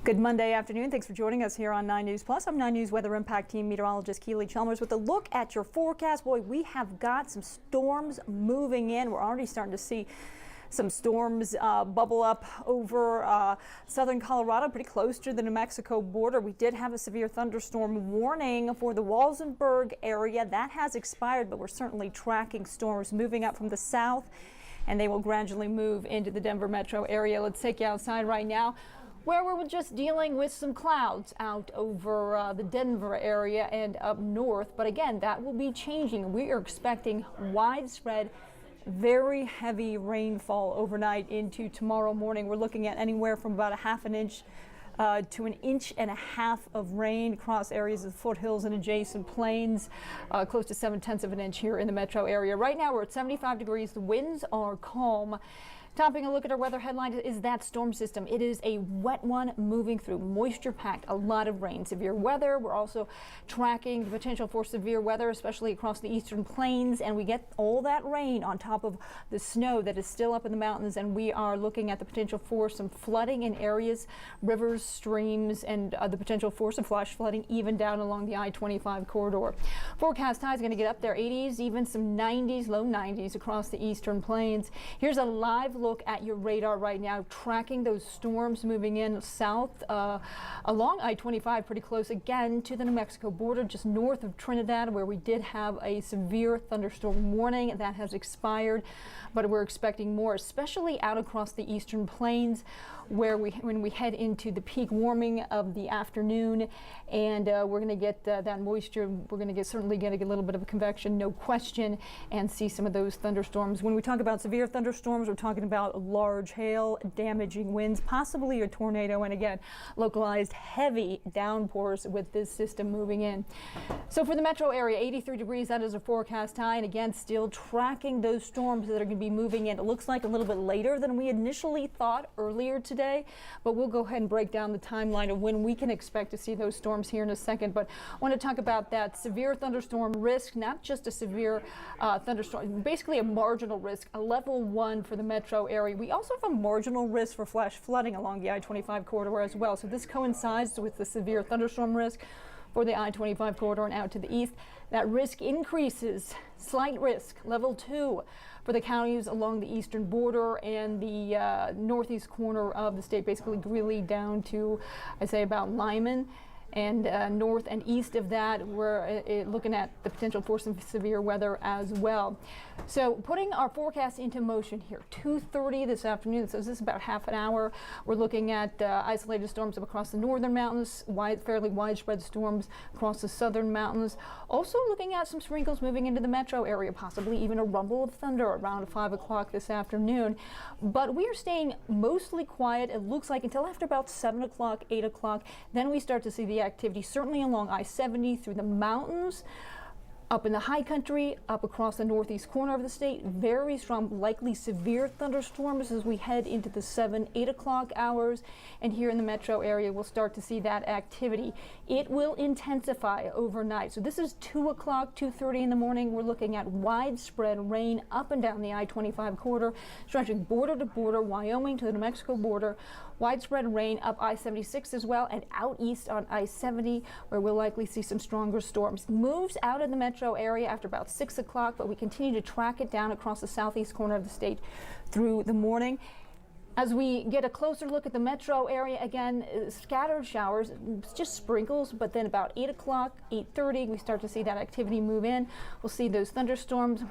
Good Monday afternoon. Thanks for joining us here on 9 News Plus. I'm 9 News Weather Impact Team Meteorologist Keely Chalmers with a look at your forecast. Boy, we have got some storms moving in. We're already starting to see some storms bubble up over southern Colorado, pretty close to the New Mexico border. We did have a severe thunderstorm warning for the Walsenburg area. That has expired, but we're certainly tracking storms moving up from the south, and they will gradually move into the Denver metro area. Let's take you outside right now, where we're just dealing with some clouds out over the Denver area and up north. But again, that will be changing. We are expecting widespread, very heavy rainfall overnight into tomorrow morning. We're looking at anywhere from about a half an inch to an inch and a half of rain across areas of the foothills and adjacent plains, close to 7/10 of an inch here in the metro area. Right now we're at 75 degrees. The winds are calm. Topping a look at our weather headline is that storm system. It is a wet one moving through, moisture packed, a lot of rain, severe weather. We're also tracking the potential for severe weather, especially across the eastern plains, and we get all that rain on top of the snow that is still up in the mountains, and we are looking at the potential for some flooding in areas, rivers, streams, and the potential for some flash flooding even down along the I-25 corridor. Forecast high is going to get up there, 80s, even some 90s, low 90s across the eastern plains. Here's a live look at your radar right now, tracking those storms moving in south along I-25, pretty close again to the New Mexico border, just north of Trinidad, where we did have a severe thunderstorm warning that has expired, but we're expecting more, especially out across the eastern plains, where when we head into the peak warming of the afternoon, and we're going to get that moisture. We're going to certainly get a little bit of a convection, no question, and see some of those thunderstorms. When we talk about severe thunderstorms, we're talking about large hail, damaging winds, possibly a tornado, and again, localized heavy downpours with this system moving in. So for the metro area, 83 degrees, that is a forecast high, and again, still tracking those storms that are going to be moving in. It looks like a little bit later than we initially thought earlier today, but we'll go ahead and break down the timeline of when we can expect to see those storms here in a second. But I want to talk about that severe thunderstorm risk, not just a severe thunderstorm, basically a marginal risk, a level 1 for the metro area. We also have a marginal risk for flash flooding along the I-25 corridor as well. So this coincides with the severe thunderstorm risk for the I-25 corridor and out to the east. That risk increases, slight risk, level 2 for the counties along the eastern border and the northeast corner of the state, basically Greeley down to, I'd say, about Lyman. And north and east of that, we're looking at the potential for some severe weather as well. So putting our forecast into motion here, 2:30 this afternoon, so this is about half an hour. We're looking at isolated storms up across the northern mountains, fairly widespread storms across the southern mountains. Also looking at some sprinkles moving into the metro area, possibly even a rumble of thunder around 5 o'clock this afternoon. But we are staying mostly quiet, it looks like, until after about 7 o'clock, 8 o'clock. Then we start to see the activity certainly along I-70 through the mountains, up in the high country, up across the northeast corner of the state. Very strong, likely severe thunderstorms as we head into the 7, 8 o'clock hours. And here in the metro area, we'll start to see that activity. It will intensify overnight. So this is 2 o'clock, 2:30 in the morning. We're looking at widespread rain up and down the I-25 corridor, stretching border to border, Wyoming to the New Mexico border. Widespread rain up I-76 as well, and out east on I-70, where we'll likely see some stronger storms. Moves out of the metro area after about 6 o'clock, but we continue to track it down across the southeast corner of the state through the morning. As we get a closer look at the metro area, again, scattered showers, just sprinkles, but then about 8 o'clock, 8:30, we start to see that activity move in. We'll see those thunderstorms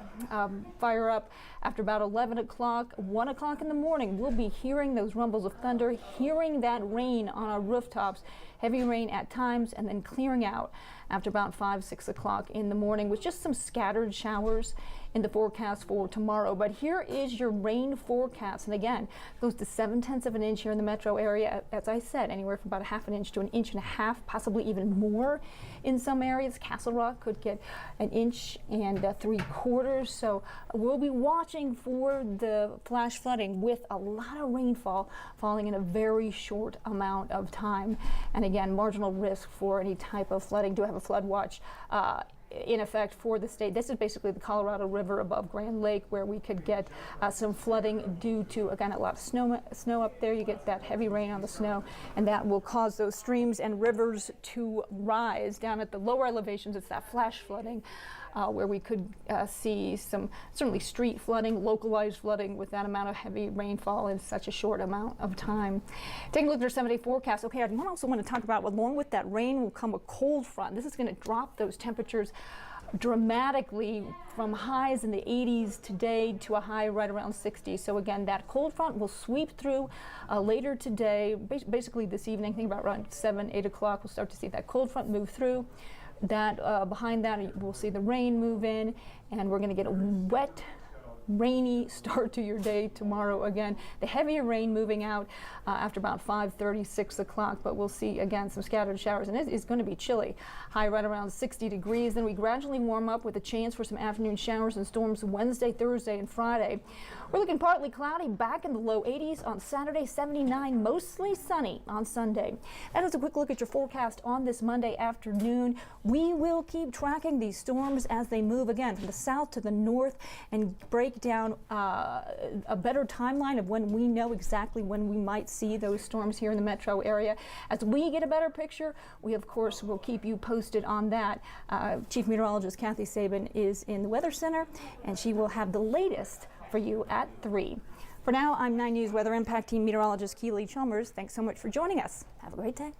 fire up after about 11 o'clock, 1 o'clock in the morning. We'll be hearing those rumbles of thunder, hearing that rain on our rooftops, heavy rain at times, and then clearing out after about 5, 6 o'clock in the morning with just some scattered showers in the forecast for tomorrow. But here is your rain forecast, and again, close to 7/10 of an inch here in the metro area. As I said, anywhere from about a half an inch to an inch and a half, possibly even more in some areas. Castle Rock could get an inch and 3/4. So we'll be watching for the flash flooding with a lot of rainfall falling in a very short amount of time. And again, marginal risk for any type of flooding. Do have a flood watch in effect for the state. This is basically the Colorado River above Grand Lake, where we could get some flooding due to, again, a lot of snow up there. You get that heavy rain on the snow, and that will cause those streams and rivers to rise. Down at the lower elevations, it's that flash flooding where we could see some certainly street flooding, localized flooding with that amount of heavy rainfall in such a short amount of time. Taking a look at our 7-day forecast. Okay, I also want to talk about, along with that rain will come a cold front. This is going to drop those temperatures dramatically from highs in the 80s today to a high right around 60. So again, that cold front will sweep through later today, basically this evening. Think about around 7, 8 o'clock, we'll start to see that cold front move through. That behind that, we'll see the rain move in, and we're going to get a wet, rainy start to your day tomorrow. Again, the heavier rain moving out after about 5:30, 6 o'clock, but we'll see again some scattered showers, and it is going to be chilly. High right around 60 degrees. Then we gradually warm up with a chance for some afternoon showers and storms Wednesday, Thursday, and Friday. We're looking partly cloudy, back in the low 80s on Saturday, 79, mostly sunny on Sunday. That is a quick look at your forecast on this Monday afternoon. We will keep tracking these storms as they move again from the south to the north and break down a better timeline of when we know exactly when we might see those storms here in the metro area. As we get a better picture, we of course will keep you posted on that. Chief Meteorologist Kathy Sabin is in the Weather Center, and she will have the latest for you at 3. For now, I'm 9 News Weather Impact Team Meteorologist Keely Chalmers. Thanks so much for joining us. Have a great day.